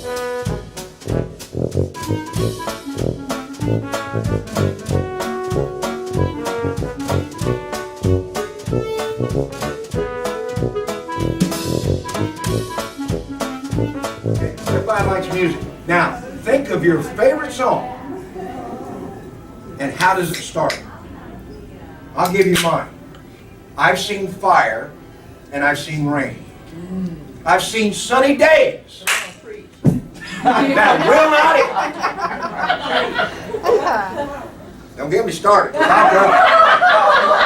Everybody likes music. Now, think of your favorite song and how does it start? I'll give you mine. I've seen fire and I've seen rain. I've seen sunny days that will not end. Don't get me started. I'll go.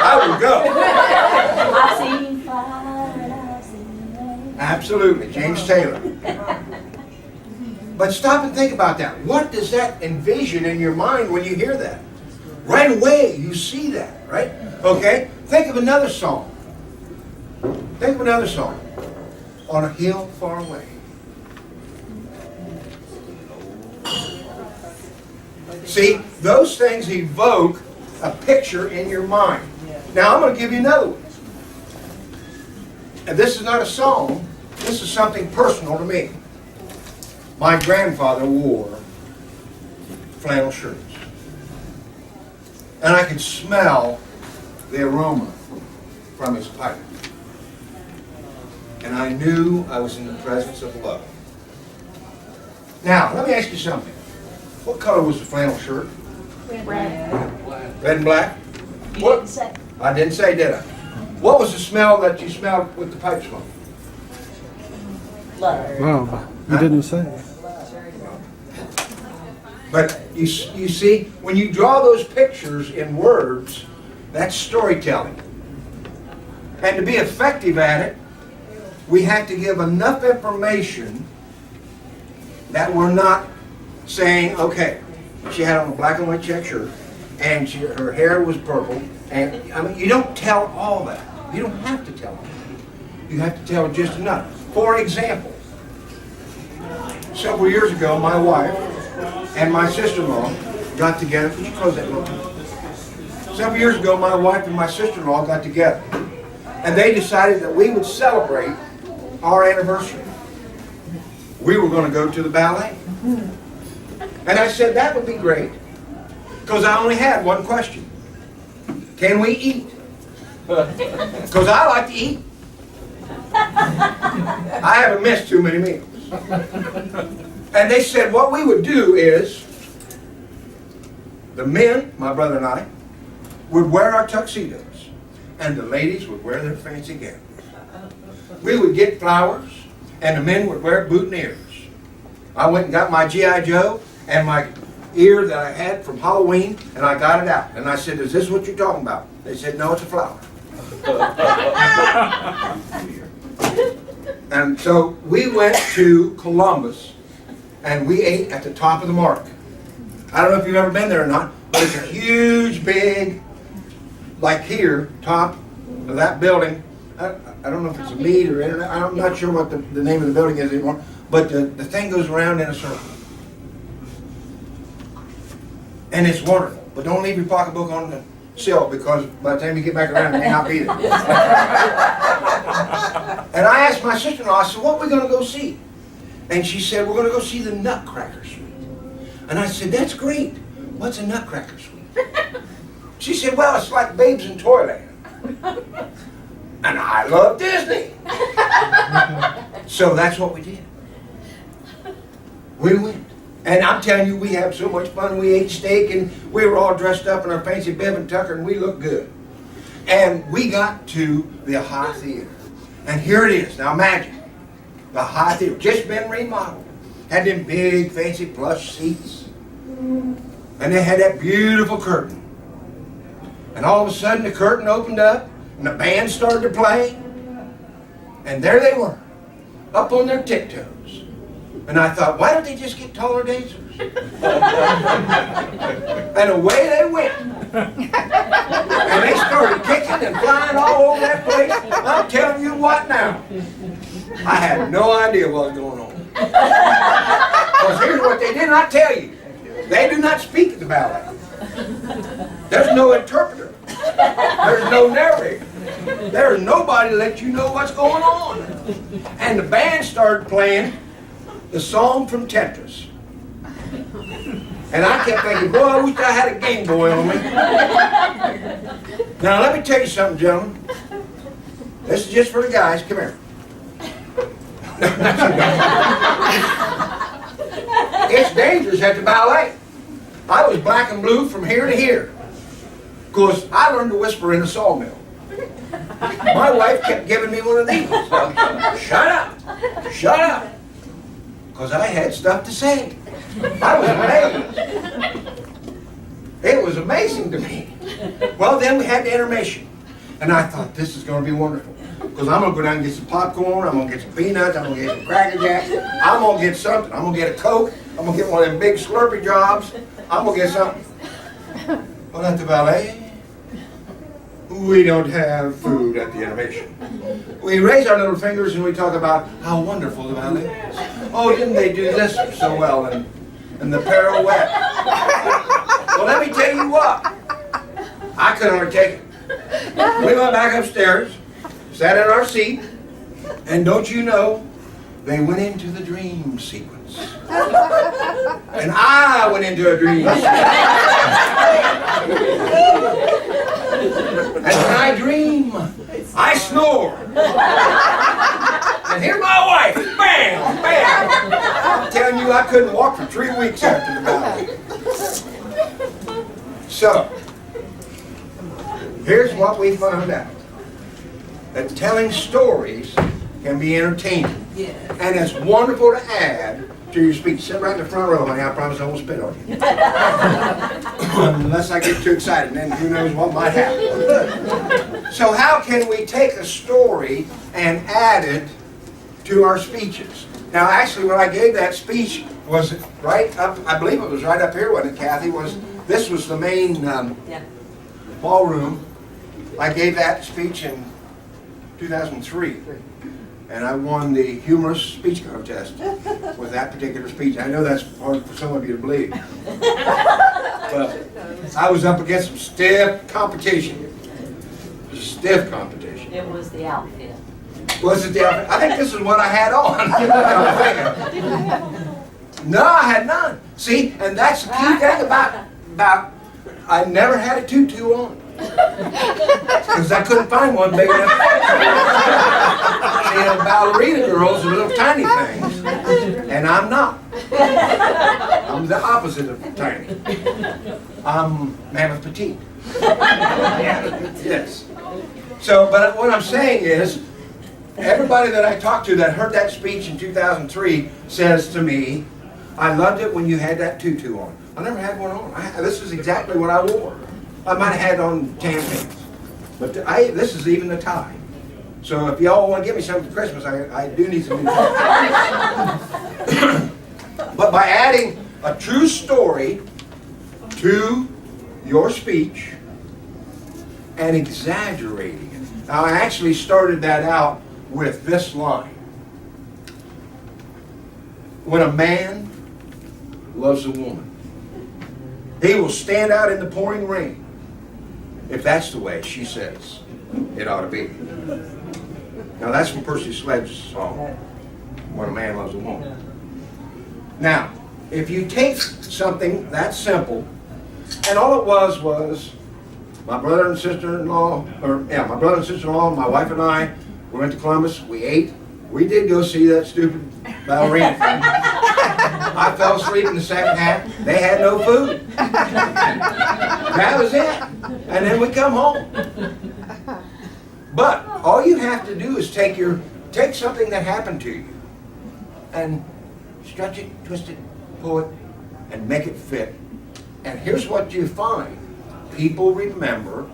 I will go. I've seen fire and I've seen rain. Absolutely, James Taylor. But stop and think about that. What does that envision in your mind when you hear that? Right away, you see that, right? Okay? Think of another song. Think of another song. On a hill far away. See, those things evoke a picture in your mind. Now, I'm going to give you another one. And this is not a song. This is something personal to me. My grandfather wore flannel shirts. And I could smell the aroma from his pipe. And I knew I was in the presence of love. Now, let me ask you something. What color was the flannel shirt? Red. Red and black? You What? didn't say. I didn't say, did I? What was the smell that you smelled with the pipe smoke? Love. Wow, you didn't say. But you see, when you draw those pictures in words, that's storytelling. And to be effective at it, we have to give enough information that we're not saying, okay, she had on a black and white check shirt, and her hair was purple, and I mean, you don't tell all that. You don't have to tell all that. You have to tell just enough. For example, several years ago, my wife and my sister-in-law got together. Could you close that door? Several years ago, my wife and my sister-in-law got together, and they decided that we would celebrate our anniversary. We were going to go to the ballet. And I said, that would be great, because I only had one question. Can we eat? Because I like to eat. I haven't missed too many meals. And they said what we would do is, the men, my brother and I, would wear our tuxedos, and the ladies would wear their fancy gowns. We would get flowers, and the men would wear boutonnieres. I went and got my G.I. Joe and my ear that I had from Halloween, and I got it out. And I said, is this what you're talking about? They said, no, it's a flower. And so we went to Columbus, and we ate at the top of the mark. I don't know if you've ever been there or not, but it's a huge, big, like here, top of that building. I don't know if it's a meet or internet. I'm not sure what the name of the building is anymore, but the thing goes around in a circle. And it's wonderful. But don't leave your pocketbook on the sill, because by the time you get back around, it may not be there. And I asked my sister-in-law, I said, what are we going to go see? And she said, we're going to go see the Nutcracker Suite. And I said, that's great. What's a Nutcracker Suite? She said, well, it's like Babes in Toyland. And I love Disney. So that's what we did. We went. And I'm telling you, we had so much fun. We ate steak, and we were all dressed up in our fancy bib and tucker, and we looked good. And we got to the High Theater. And here it is. Now imagine, the High Theater, just been remodeled. Had them big, fancy plush seats. And they had that beautiful curtain. And all of a sudden, the curtain opened up, and the band started to play. And there they were, up on their tiptoes. And I thought, why don't they just get taller dancers? And away they went. And they started kicking and flying all over that place. I'm telling you what now. I had no idea what was going on. Because here's what they did not tell you. They do not speak at the ballet. There's no interpreter. There's no narrator. There's nobody to let you know what's going on. And the band started playing, the song from Tetris. And I kept thinking, boy, I wish I had a Game Boy on me. Now, let me tell you something, gentlemen. This is just for the guys. Come here. It's dangerous at the ballet. I was black and blue from here to here. Of course, I learned to whisper in a sawmill. My wife kept giving me one of these. Shut up! Shut up! Because I had stuff to say. I was amazed. It was amazing to me. Well, then we had the intermission. And I thought, this is going to be wonderful. Because I'm going to go down and get some popcorn, I'm going to get some peanuts, I'm going to get some Cracker Jacks, I'm going to get something. I'm going to get a Coke, I'm going to get one of them big Slurpee jobs, I'm going to get something. Well, at the ballet, we don't have food at the intermission. We raise our little fingers and we talk about how wonderful the ballet is. Oh, didn't they do this so well and the pirouette? Well, let me tell you what. I couldn't undertake it. We went back upstairs, sat in our seat, and don't you know, they went into the dream sequence. And I went into a dream sequence. And when I dream, I snore. And here's my wife, bam, bam. I'm telling you, I couldn't walk for 3 weeks after the ballet. So, here's what we found out. That telling stories can be entertaining. Yes. And it's wonderful to add to your speech. Sit right in the front row, honey. I promise I won't spit on you. Unless I get too excited, then who knows what might happen. So how can we take a story and add it to our speeches? Now, actually, when I gave that speech was right up, I believe it was right up here, wasn't it, Kathy? This was the main ballroom. I gave that speech in 2003, and I won the humorous speech contest with that particular speech. I know that's hard for some of you to believe, but I was up against some stiff competition. Stiff competition. It was the outfit. Was it the outfit? I think this is what I had on. No, I had none. See, and that's the key thing about I never had a tutu on. Because I couldn't find one big enough. See, the ballerina girls are little tiny things, and I'm not. I'm the opposite of tiny. I'm mammoth petite. Yes. So, but what I'm saying is, everybody that I talked to that heard that speech in 2003 says to me, I loved it when you had that tutu on. I never had one on. This is exactly what I wore. I might have had on tan pants, but this is even the tie. So if y'all want to give me something for Christmas, I do need some new ties. But by adding a true story to your speech and exaggerating it. Now, I actually started that out with this line. When a man loves a woman, he will stand out in the pouring rain if that's the way she says it ought to be. Now, that's from Percy Sledge's song, When a Man Loves a Woman. Now, if you take something that simple, and all it was my brother and sister-in-law, my brother and sister-in-law, my wife and I, we went to Columbus, we ate, we did go see that stupid ballerina thing. I fell asleep in the second half, they had no food. That was it. And then we come home. But all you have to do is take something that happened to you and stretch it, twist it, pull it, and make it fit. And here's what you find. People remember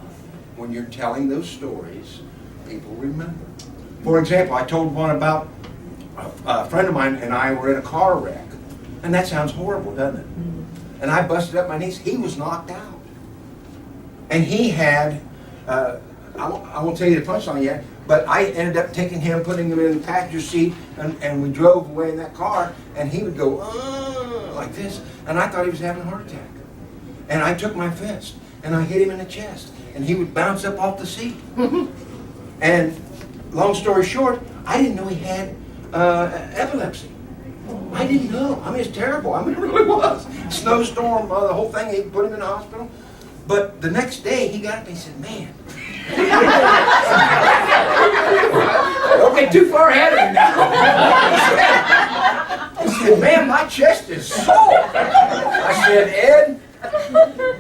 when you're telling those stories, people remember. For example, I told one about a friend of mine and I were in a car wreck. And that sounds horrible, doesn't it? And I busted up my knees. He was knocked out. And he had, I won't tell you the punchline yet, but I ended up taking him, putting him in the passenger seat, and we drove away in that car, and he would go, like this, and I thought he was having a heart attack. And I took my fist, and I hit him in the chest, and he would bounce up off the seat. And long story short, I didn't know he had epilepsy. I didn't know. I mean, it's terrible. I mean, it really was. Snowstorm, the whole thing, they put him in the hospital. But the next day, he got up and he said, man. Don't get too far ahead of me now. He said, man, my chest is sore. I said, Ed,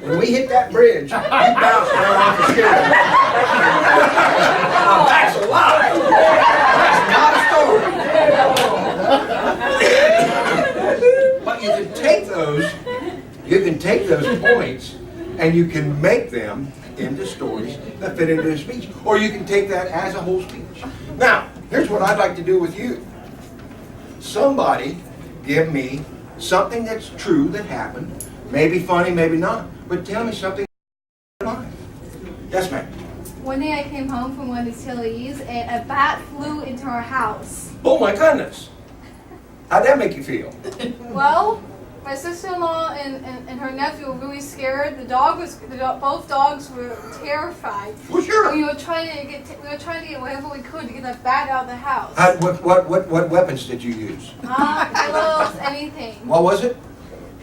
when we hit that bridge, you bounced right off the steering. That's a lie. That's not a story. But you can take those points and you can make them into stories that fit into a speech. Or you can take that as a whole speech. Now, here's what I'd like to do with you. Somebody give me something that's true that happened. Maybe funny, maybe not. But tell me something. Yes, ma'am. One day I came home from one of these chilies and a bat flew into our house. Oh my goodness. How'd that make you feel? Well, my sister-in-law and her nephew were really scared. Both dogs were terrified. Well, sure. We were trying to get whatever we could to get that bat out of the house. What weapons did you use? Pillows, anything. What was it?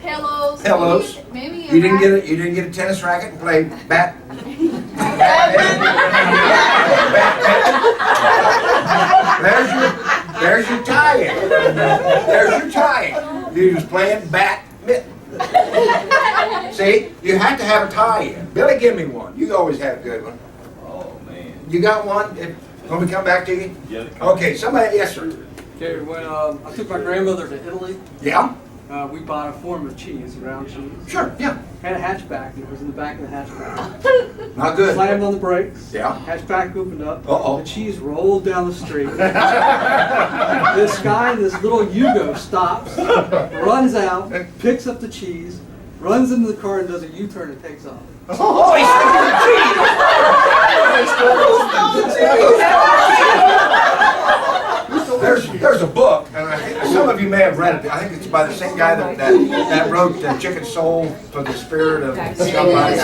Pillows. Pillows. Maybe You didn't get a tennis racket and play bat. There's your tie-in. There's your tie-in. You was playing bat mitten. See, you have to have a tie-in. Billy, give me one. You always have a good one. Oh, man. You got one? Want me to come back to you? Yeah. Okay, somebody, yes, sir. Okay, when I took my grandmother to Italy, Yeah? we bought a form of cheese, round cheese. Sure, yeah. Had a hatchback, and it was in the back of the hatchback. Not good. Slammed on the brakes. Yeah. Hatchback opened up. Uh-oh. The cheese rolled down the street. This guy in this little Yugo stops, runs out, picks up the cheese, runs into the car and does a U-turn and takes off. Oh, he stole the cheese! There's a book, and I think some of you may have read it. I think it's by the same guy that wrote Chicken Soul for the Spirit of somebody.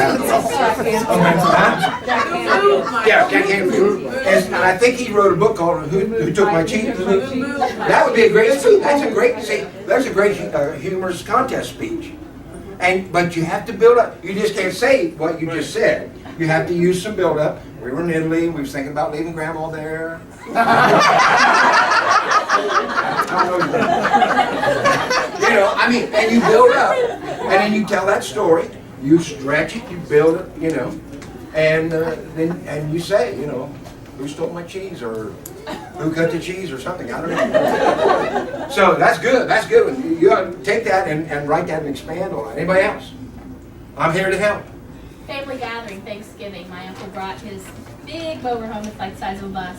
Yeah, Jack Canfield. And I think he wrote a book called Who Took My Cheese? That would be a great speech. There's a great humorous contest speech. But you have to build up. You just can't say what you just said. You have to use some build up. We were in Italy. We was thinking about leaving Grandma there. And you build up, and then you tell that story. You stretch it. You build it. And then you say, who stole my cheese or who cut the cheese or something. I don't know. So that's good. That's good. You ought to take that and write that and expand on it. Anybody else? I'm here to help. Family gathering, Thanksgiving. My uncle brought his big motorhome, it's like the size of a bus,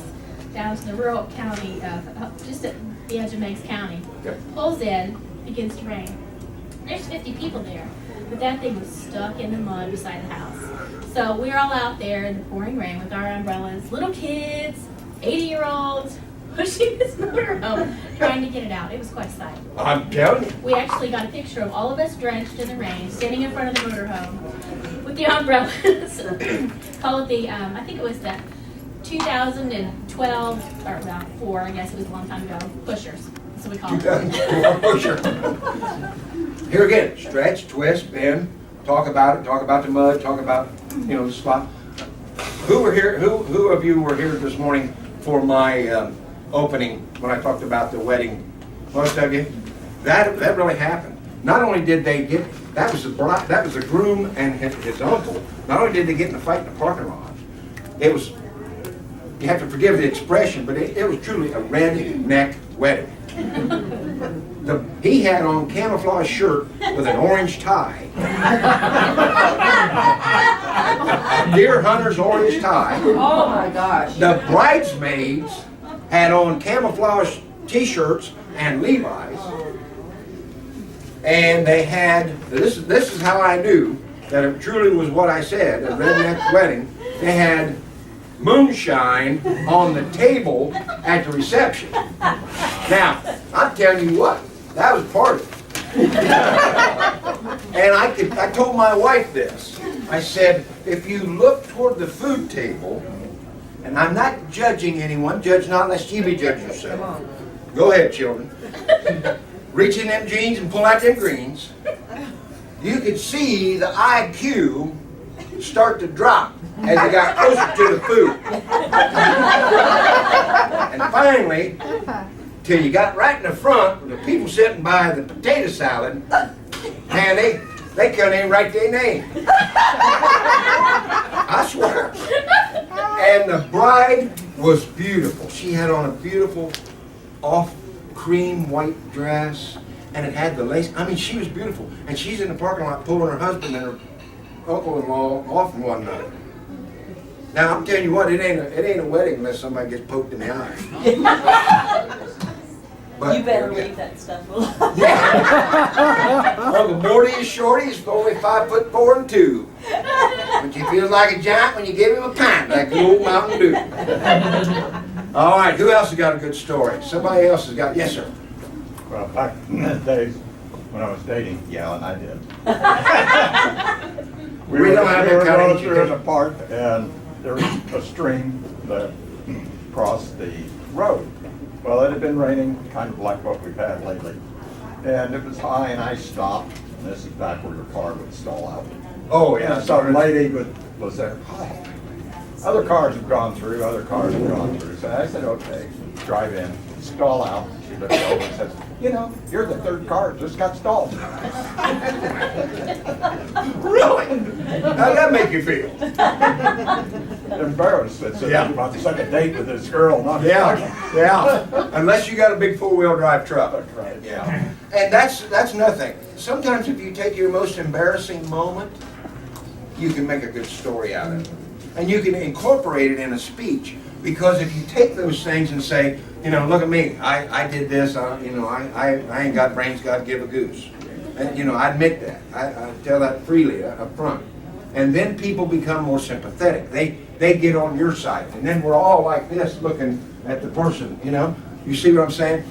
down to the rural county, just at the edge of Meigs County. Yep. Pulls in, begins to rain. There's 50 people there, but that thing was stuck in the mud beside the house. So we're all out there in the pouring rain with our umbrellas, little kids, 80-year-olds, pushing this motorhome, trying to get it out. It was quite a sight. I'm telling you. We actually got a picture of all of us drenched in the rain, standing in front of the motorhome with the umbrellas. Call it the, I think it was the 2012, or well, 4, I guess it was a long time ago, pushers. That's what we call them. Pusher. Here again, stretch, twist, bend, talk about it, talk about the mud, talk about, the spot. Who of you were here this morning for my opening when I talked about the wedding? Most of you? That really happened. Not only did they get, that was the groom and his uncle. Not only did they get in a fight in the parking lot, it was, you have to forgive the expression, but it was truly a redneck wedding. He had on camouflage shirt with an orange tie. A deer hunter's orange tie. Oh my gosh. The bridesmaids had on camouflage t-shirts and Levi's. And they had, this is how I knew that it truly was what I said, a redneck wedding. They had moonshine on the table at the reception. Now, I'm telling you what, that was part of it. And I told my wife this. I said, if you look toward the food table, and I'm not judging anyone, judge not lest ye be judged yourself. Go ahead, children. reach in them jeans and pull out them greens, you could see the IQ start to drop as they got closer to the food. And finally, till you got right in the front, with the people sitting by the potato salad, man, they couldn't even write their name. I swear. And the bride was beautiful. She had on a beautiful off cream white dress, and it had the lace. I mean, she was beautiful. And she's in the parking lot pulling her husband and her uncle-in-law off from one another. Now I'm telling you what, it ain't a wedding unless somebody gets poked in the eye. But, You better leave that stuff alone. yeah. Uncle Morty is shorty. He's only 5'4" and 2. But he feels like a giant when you give him a pint, like the old Mountain Dew. All right, who else has got a good story? Somebody else has got. Yes, sir. Well, back in the days when I was dating, yeah, and I did. We don't have that kind of going through education. in the park, and there was a stream that crossed the road. Well, it had been raining, kind of like what we've had lately, and it was high, and I stopped. And this is back where your car would stall out. Oh, yeah. And some lady was there. Hi. Other cars have gone through, other cars have gone through. So I said, okay, drive in, stall out. She looked over and says, you know, you're the third car that just got stalled. Really? How'd that make you feel? Embarrassed. It's Yeah. about the second date with this girl. Not Yeah, yeah. Unless you got a big four-wheel drive truck. That's right. Yeah. And that's nothing. Sometimes if you take your most embarrassing moment, you can make a good story out of it. And you can incorporate it in a speech. Because if you take those things and say, you know, look at me, I did this, you know, I ain't got brains, God give a goose. And, you know, I admit that. I tell that freely up front. And then people become more sympathetic. They get on your side. And then we're all like this looking at the person, you know. You see what I'm saying?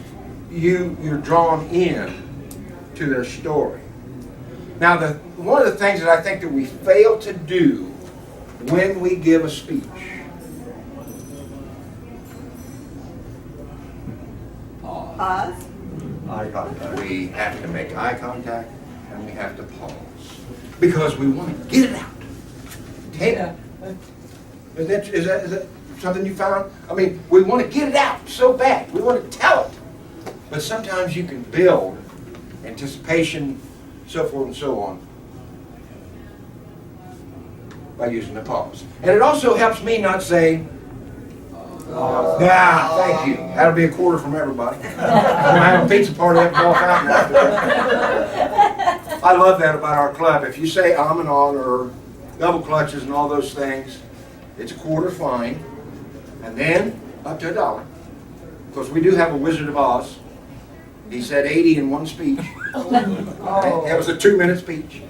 You're drawn in to their story. Now, one of the things that I think that we fail to do when we give a speech, Pause. Eye contact. we have to make eye contact and we have to pause. Because we want to get it out. Take it. Is that something you found? I mean, we want to get it out so bad. We want to tell it. But sometimes you can build anticipation, so forth and so on, by using the pause. And it also helps me not say, yeah, thank you. That'll be a quarter from everybody. We're gonna have a pizza party at Ball Fountain after that. I love that about our club. If you say and on or double clutches and all those things, it's a quarter fine, and then up to $1. Because we do have a Wizard of Oz. He said 80 in one speech. That was a 2-minute speech.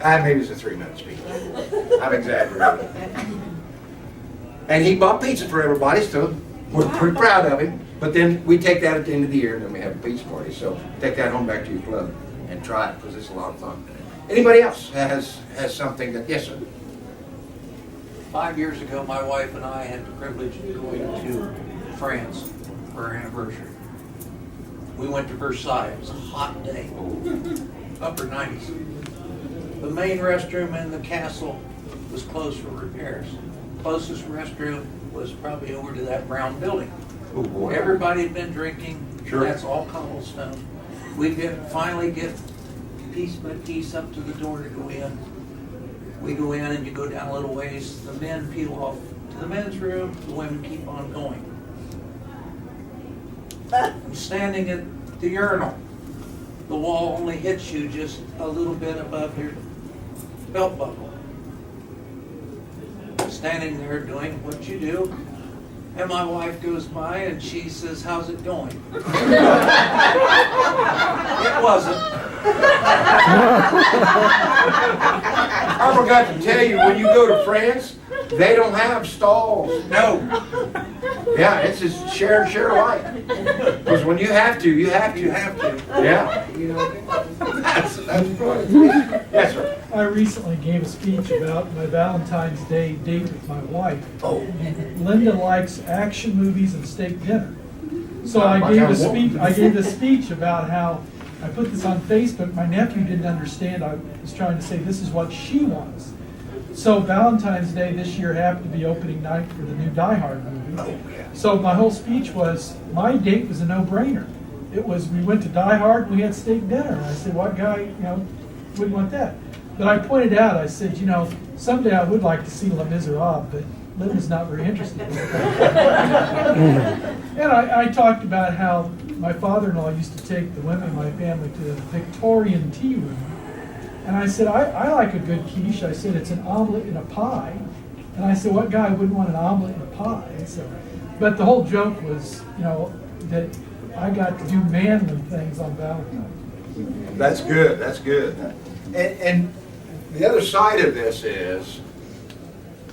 Maybe it's a 3-minute speech. I'm exaggerating. And he bought pizza for everybody, so we're pretty proud of him. But then we take that at the end of the year, and then we have a pizza party. So take that home back to your club and try it, because it's a lot of fun. Anybody else has something that, yes, sir? 5 years ago, my wife and I had the privilege of going to France for our anniversary. We went to Versailles. It was a hot day, upper 90s. The main restroom in the castle was closed for repairs. Closest restroom was probably over to that brown building. Oh, boy. Everybody had been drinking. Sure. That's all cobblestone. We finally get piece by piece up to the door to go in. We go in and you go down a little ways. The men peel off to the men's room. The women keep on going. I'm standing at the urinal. The wall only hits you just a little bit above your belt buckle. Standing there doing what you do, and my wife goes by and she says, "How's it going?" It wasn't. I forgot to tell you, when you go to France, they don't have stalls. No. Yeah, it's just share alike. Because when you have to, you have to. Yeah. That's funny. Yes, sir. I recently gave a speech about my Valentine's Day date with my wife. Oh. Linda likes action movies and steak dinner. So I gave a speech about how I put this on Facebook. My nephew didn't understand. I was trying to say this is what she wants. So Valentine's Day this year happened to be opening night for the new Die Hard movie. So my whole speech was, my date was a no-brainer. It was, we went to Die Hard, we had steak dinner. And I said, what guy, wouldn't want that? But I pointed out, I said, someday I would like to see Les Miserables, but Linda's not very interested in it. And I talked about how my father-in-law used to take the women in my family to the Victorian tea room. And I said, I like a good quiche. I said, it's an omelet in a pie. And I said, what guy wouldn't want an omelet in a pie? So, but the whole joke was, that I got to do manly things on Valentine's. That's good, that's good. And the other side of this is,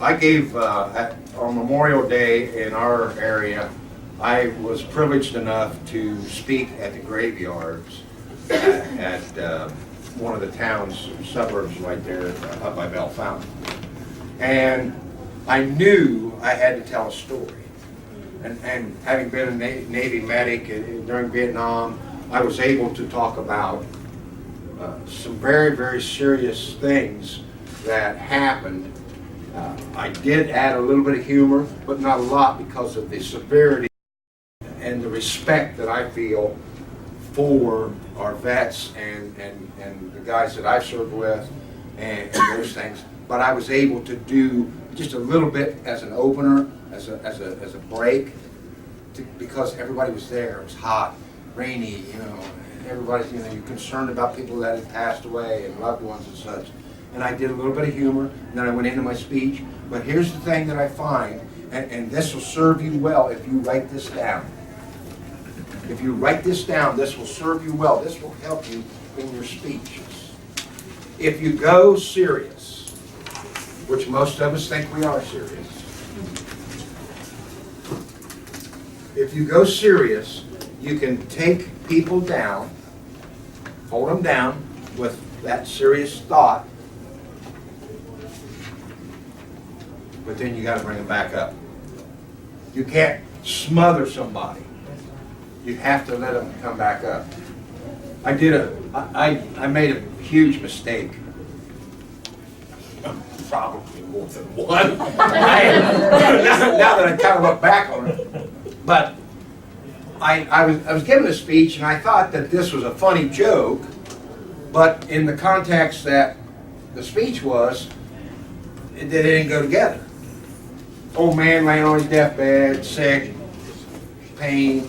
I gave, on Memorial Day in our area, I was privileged enough to speak at the graveyards at one of the town's suburbs right there up by Bell Fountain. And I knew I had to tell a story. And having been a Navy medic during Vietnam, I was able to talk about some very, very serious things that happened. I did add a little bit of humor, but not a lot, because of the severity and the respect that I feel for our vets and the guys that I've served with and those things. But I was able to do just a little bit as an opener, as a break, because everybody was there. It was hot, rainy, everybody's, you're concerned about people that had passed away and loved ones and such. And I did a little bit of humor, and then I went into my speech. But here's the thing that I find, and this will serve you well if you write this down. If you write this down, this will serve you well. This will help you in your speeches. If you go serious, which most of us think we are serious, if you go serious, you can take people down, hold them down with that serious thought, but then you got to bring them back up. You can't smother somebody. You have to let them come back up. I made a huge mistake. Probably more than one. Now that I kind of look back on it. But I was giving a speech, and I thought that this was a funny joke, but in the context that the speech was, they didn't go together. Old man laying on his deathbed, sick, pain,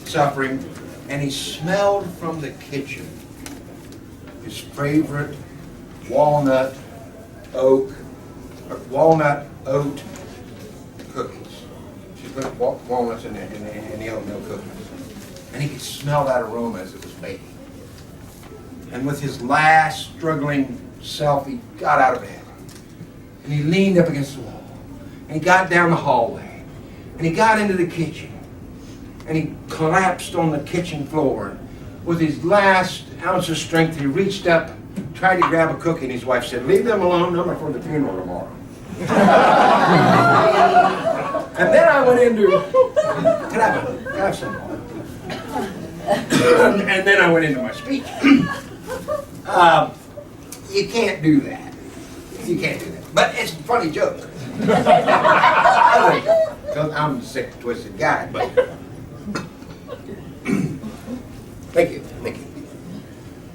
suffering, and he smelled from the kitchen his favorite walnut oat cookies. She put walnuts in the oatmeal cookies, and he could smell that aroma as it was baking. And with his last struggling self, he got out of bed, and he leaned up against the wall, and he got down the hallway, and he got into the kitchen, and he collapsed on the kitchen floor. With his last ounce of strength, he reached up, tried to grab a cookie, and his wife said, "Leave them alone, I'm for the funeral tomorrow." And then I went into, can I have some more? And then I went into my speech. You can't do that. You can't do that. But it's a funny joke. I'm a sick, twisted guy, but thank you.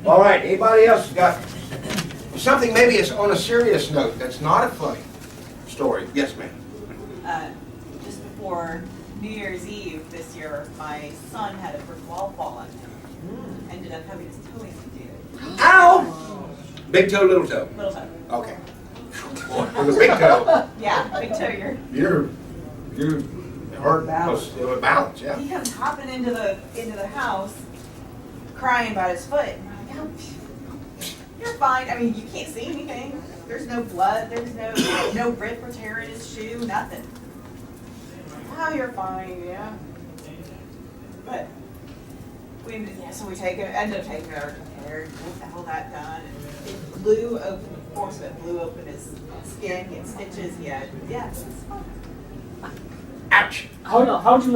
All right, anybody else got something maybe it's on a serious note that's not a funny story? Yes, ma'am. Just before New Year's Eve this year, my son had a brick wall fall on him. Ended up having his toe amputated. Ow! Big toe, little toe? Little toe. Okay. With a big toe. Yeah, big toe. You're hurt because it was balance, yeah. He comes hopping into the house, crying about his foot. I'm like, you're fine. I mean, you can't see anything. There's no blood. There's no rip or tear in his shoe. Nothing. Oh, you're fine. Yeah. But we ended up taking it over to care, get all that done. And it blew open. Force of it blew open his skin, he had stitches. It was fine. Ouch. How'd you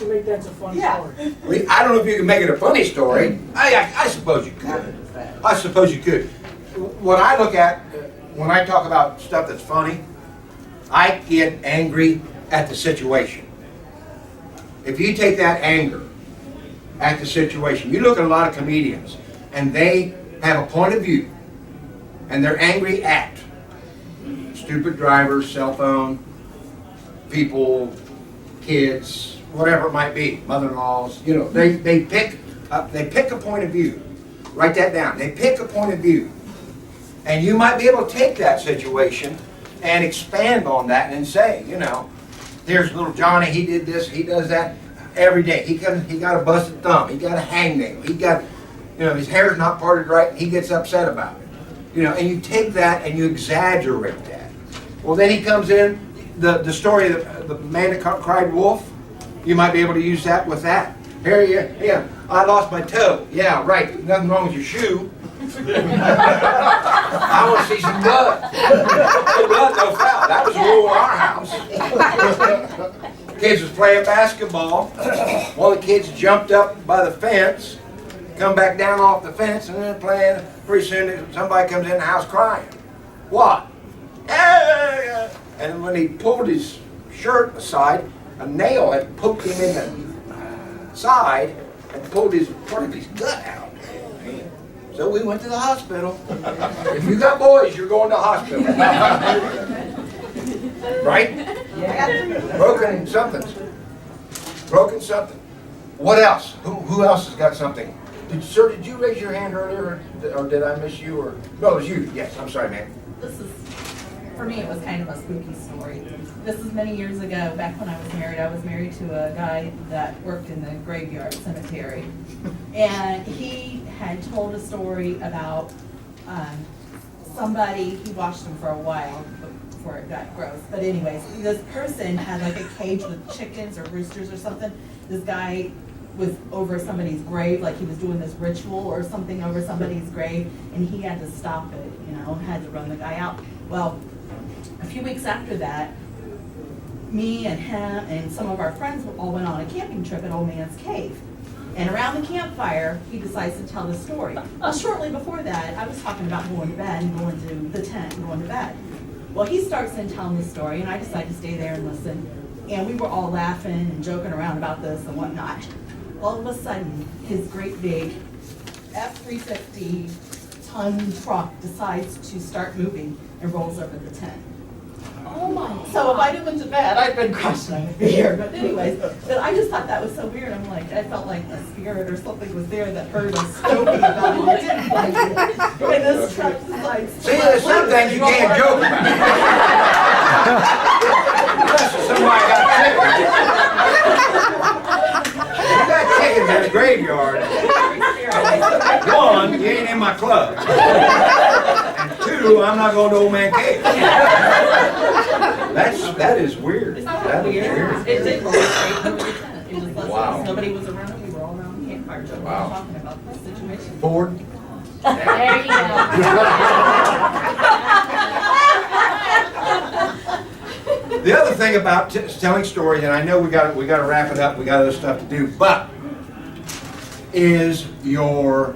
make that a funny Yeah. story? I don't know if you can make it a funny story. I suppose you could. I suppose you could. What I look at when I talk about stuff that's funny, I get angry at the situation. If you take that anger at the situation, you look at a lot of comedians and they have a point of view and they're angry at stupid drivers, cell phone, people, kids, whatever it might be, mother-in-laws, you know, they pick a point of view. Write that down. They pick a point of view. And you might be able to take that situation and expand on that and say, you know, here's little Johnny, he did this, he does that every day. He got a busted thumb, he got a hangnail, he got, you know, his hair's not parted right, he gets upset about it. You know, and you take that and you exaggerate that. Well, then he comes in, the story of the man that cried wolf, you might be able to use that with that. Here you, yeah, I lost my toe. Yeah, right, nothing wrong with your shoe. I want to see some blood. No blood, no foul. That was the rule in our house. Kids was playing basketball. One of the kids jumped up by the fence, come back down off the fence, and then playing. Pretty soon somebody comes in the house crying. What? And when he pulled his shirt aside, a nail had poked him in the side and pulled part of his gut out. So we went to the hospital. If you got boys, you're going to the hospital. Right? Yeah. Broken something. Broken something. What else? Who else has got something? Sir, did you raise your hand earlier, or did I miss you? Or no, it was you. Yes, I'm sorry, man. This is, for me, it was kind of a spooky story. This is many years ago, back when I was married. I was married to a guy that worked in the graveyard cemetery. And he had told a story about somebody, he watched him for a while before it got gross. But anyways, this person had like a cage with chickens or roosters or something. This guy was over somebody's grave, like he was doing this ritual or something over somebody's grave, and he had to stop it, you know, had to run the guy out. Well, a few weeks after that, me and him and some of our friends all went on a camping trip at Old Man's Cave. And around the campfire, he decides to tell the story. Well, shortly before that, I was talking about going to bed and going to the tent and going to bed. Well, he starts in telling the story, and I decided to stay there and listen. And we were all laughing and joking around about this and whatnot. All of a sudden, his great big F-350 ton truck decides to start moving and rolls over the tent. Oh my God. So if I didn't went to bed, I'd been crushed on fear. But anyways, but I just thought that was so weird. I'm like, I felt like a spirit or something was there that heard us stoking about it. It didn't like it. And this truck decides. See, there's some things you can't joke about. Unless somebody got chickens. You got chickens in the graveyard. One, you ain't in my club. And two, I'm not going to Old Man Cave. That is weird. That is weird. It did roll straight over the tent. It just let Wow. us. Nobody was around. We were all around the campfire joking, Wow. talking about the situation. Ford. There you go. The other thing about telling stories, and I know we got to wrap it up. We got other stuff to do, but is your,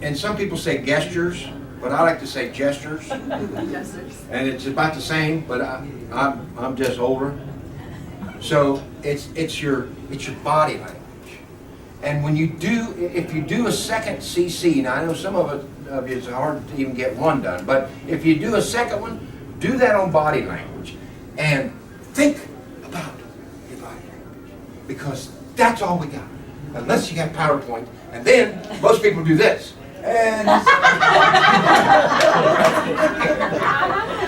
and some people say gestures, but I like to say gestures. Gestures. And it's about the same, but I'm just older. So it's your body language. And when you do, if you do a second CC, now I know some of you it's hard to even get one done, but if you do a second one, do that on body language and think about your body language, because that's all we got. Unless you got PowerPoint, and then most people do this. And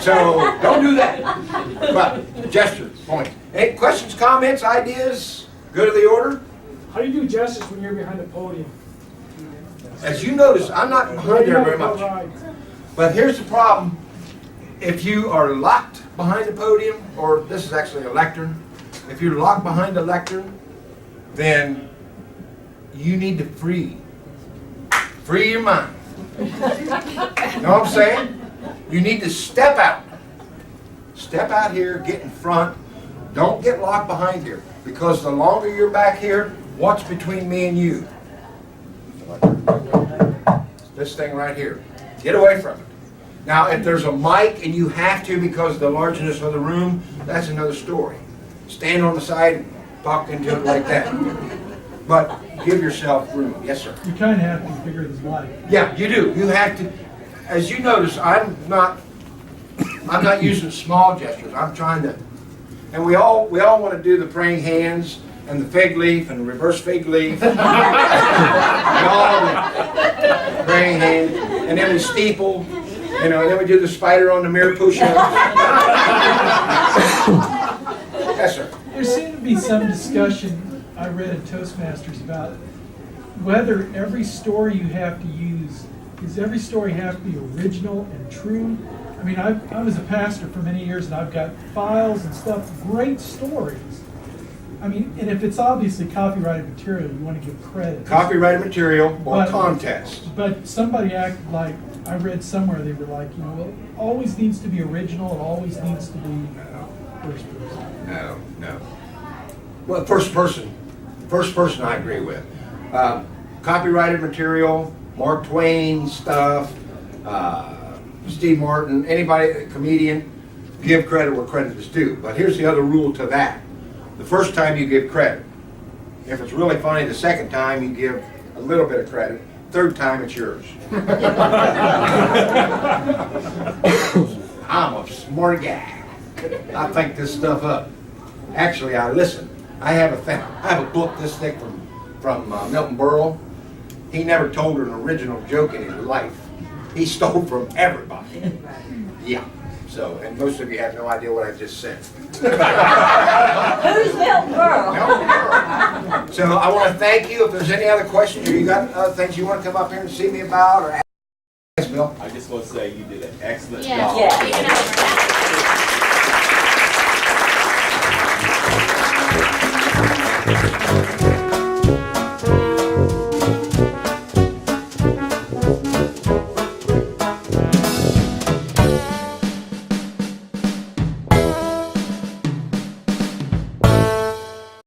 so don't do that. But gestures, points. Any questions, comments, ideas? Good of the order? How do you do gestures when you're behind the podium? As you notice, I'm not behind there very much. But here's the problem. If you are locked behind the podium, or this is actually a lectern, if you're locked behind the lectern, then you need to free your mind. You know what I'm saying? You need to step out. Step out here, get in front, Don't get locked behind here, because the longer you're back here, what's between me and you? This thing right here. Get away from it. Now, if there's a mic and you have to because of the largeness of the room, that's another story. Stand on the side and talk into it like that. But give yourself room. Yes, sir. You kind of have to be bigger than life. Yeah, you do. You have to. As you notice, I'm not using small gestures. I'm trying to. And we all want to do the praying hands and the fig leaf and the reverse fig leaf. And all the praying hands, and then we steeple. You know, and then we do the spider on the mirror push-up. Yes, sir. There seemed to be some discussion I read in Toastmasters about whether every story you have to use, does every story have to be original and true? I mean, I was a pastor for many years, and I've got files and stuff, great stories. I mean, and if it's obviously copyrighted material, you want to give credit. Copyrighted material or context. But somebody acted like, I read somewhere, they were like, you know, well, it always needs to be original, it always needs to be first person. No. Well, first person I agree with. Copyrighted material, Mark Twain stuff, Steve Martin, anybody, comedian, give credit where credit is due. But here's the other rule to that. The first time you give credit. If it's really funny, the second time you give a little bit of credit. Third time it's yours. I'm a smart guy. I think this stuff up. Actually, I listen. I have a book this thick from Milton Berle. He never told an original joke in his life. He stole from everybody. Yeah. So, and most of you have no idea what I just said. Who's Milton Berle? Milton Berle. So I want to thank you. If there's any other questions or you got other things you want to come up here and see me about or ask, Bill. I just want to say you did an excellent Yeah. job. Yeah. You can have a-